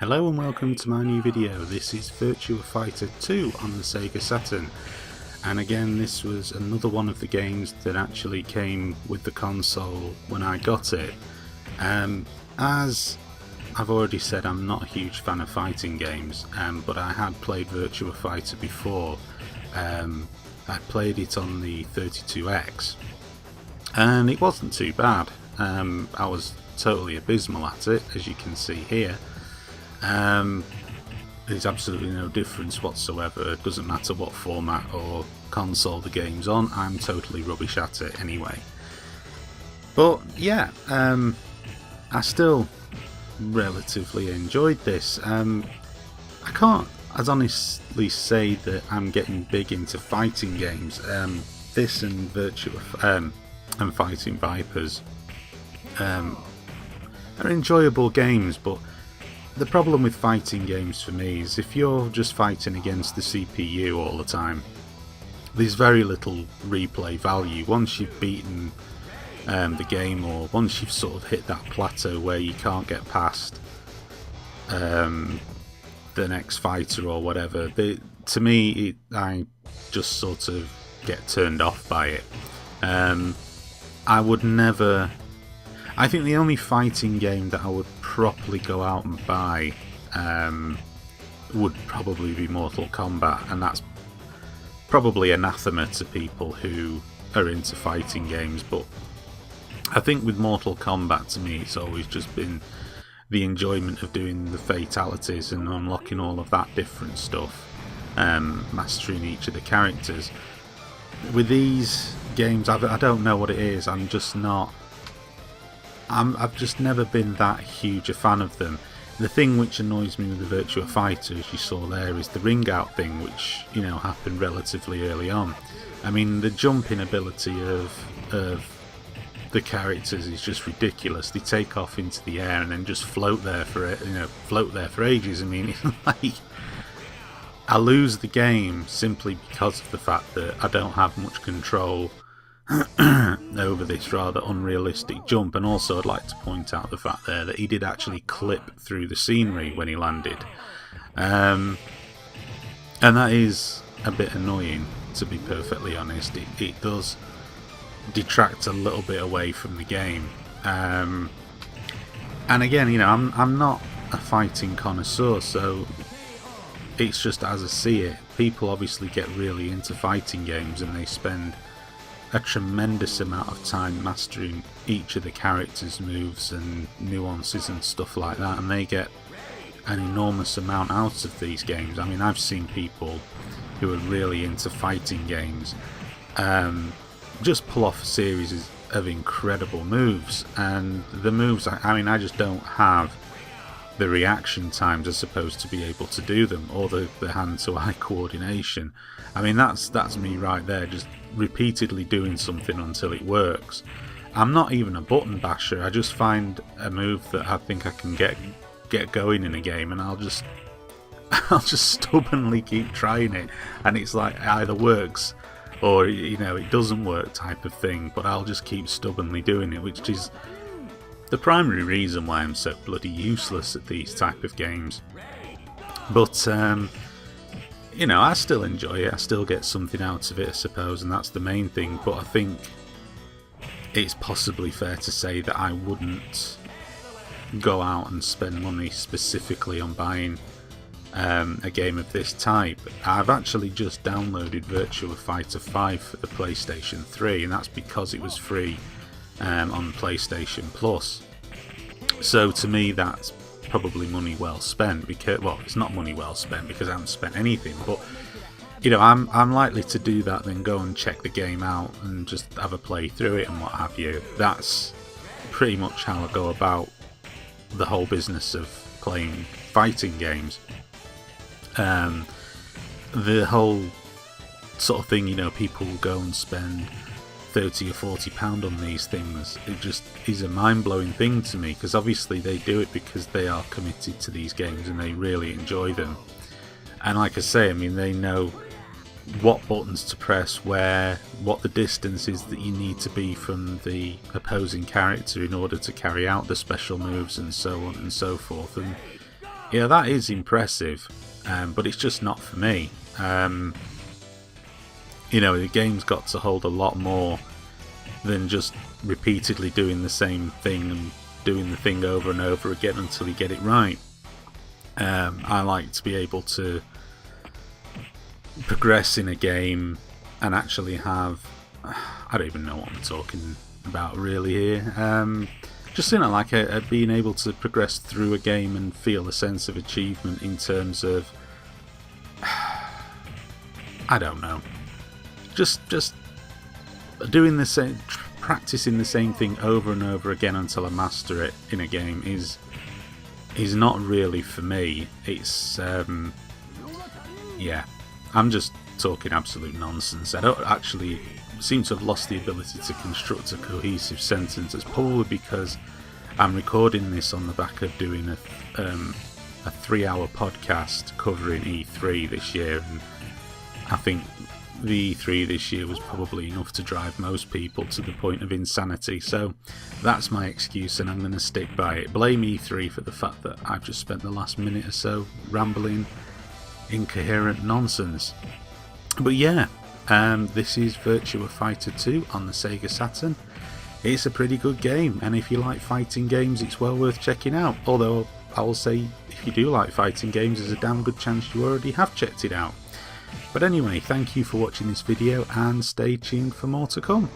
Hello and welcome to my new video. This is Virtua Fighter 2 on the Sega Saturn, and again this was another one of the games that actually came with the console when I got it. As I've already said, I'm not a huge fan of fighting games, but I had played Virtua Fighter before. I played it on the 32X and it wasn't too bad. I was totally abysmal at it, as you can see here. There's absolutely no difference whatsoever. It doesn't matter what format or console the game's on, I'm totally rubbish at it anyway. But yeah, I still relatively enjoyed this. I can't as honestly say that I'm getting big into fighting games. This and Virtua and Fighting Vipers are enjoyable games, but the problem with fighting games for me is if you're just fighting against the CPU all the time, there's very little replay value. Once you've beaten the game, or once you've sort of hit that plateau where you can't get past the next fighter or whatever, to me I just sort of get turned off by it. I would never... I think the only fighting game that I would properly go out and buy would probably be Mortal Kombat, and that's probably anathema to people who are into fighting games, but I think with Mortal Kombat, to me, it's always just been the enjoyment of doing the fatalities and unlocking all of that different stuff, mastering each of the characters. With these games, I don't know what it is, I'm just not... I've just never been that huge a fan of them. The thing which annoys me with the Virtua Fighter, as you saw there, is the ring out thing, which, you know, happened relatively early on. I mean, the jumping ability of the characters is just ridiculous. They take off into the air and then just float there for ages. I mean, it's like I lose the game simply because of the fact that I don't have much control over this rather unrealistic jump. And also I'd like to point out the fact there that he did actually clip through the scenery when he landed, and that is a bit annoying, to be perfectly honest. It does detract a little bit away from the game, and again, you know, I'm not a fighting connoisseur, so it's just as I see it. People obviously get really into fighting games and they spend a tremendous amount of time mastering each of the characters' moves and nuances and stuff like that, and they get an enormous amount out of these games. I mean, I've seen people who are really into fighting games just pull off a series of incredible moves, and the moves, I mean, I just don't have the reaction times, I suppose, to be able to do them, or the hand-to-eye coordination. I mean, that's me right there, just repeatedly doing something until it works. I'm not even a button basher. I just find a move that I think I can get going in a game, and I'll just stubbornly keep trying it, and it's like it either works or, you know, it doesn't work type of thing, but I'll just keep stubbornly doing it, which is the primary reason why I'm so bloody useless at these type of games. But you know, I still enjoy it, I still get something out of it, I suppose, and that's the main thing. But I think it's possibly fair to say that I wouldn't go out and spend money specifically on buying a game of this type. I've actually just downloaded Virtua Fighter 5 for the PlayStation 3, and that's because it was free on PlayStation Plus. So to me, that's probably money well spent, because, well, it's not money well spent because I haven't spent anything, but you know, I'm likely to do that than go and check the game out and just have a play through it and what have you. That's pretty much how I go about the whole business of playing fighting games. The whole sort of thing, you know, people will go and spend £30 or £40 on these things. It just is a mind-blowing thing to me, because obviously they do it because they are committed to these games and they really enjoy them. And like I say, I mean, they know what buttons to press where, what the distance is that you need to be from the opposing character in order to carry out the special moves and so on and so forth. And Yeah, that is impressive, but it's just not for me. You know, the game's got to hold a lot more than just repeatedly doing the same thing and doing the thing over and over again until you get it right. I like to be able to progress in a game and actually have... I don't even know what I'm talking about really here. Just like being able to progress through a game and feel a sense of achievement in terms of... I don't know. Just doing the same, practicing the same thing over and over again until I master it in a game is not really for me. It's yeah, I'm just talking absolute nonsense. I don't actually seem to have lost the ability to construct a cohesive sentence. It's probably because I'm recording this on the back of doing a 3-hour podcast covering E3 this year, and I think the E3 this year was probably enough to drive most people to the point of insanity. So that's my excuse, and I'm going to stick by it. Blame E3 for the fact that I've just spent the last minute or so rambling incoherent nonsense. But yeah, this is Virtua Fighter 2 on the Sega Saturn. It's a pretty good game, and if you like fighting games, it's well worth checking out. Although I will say, if you do like fighting games, there's a damn good chance you already have checked it out. But anyway, thank you for watching this video, and stay tuned for more to come.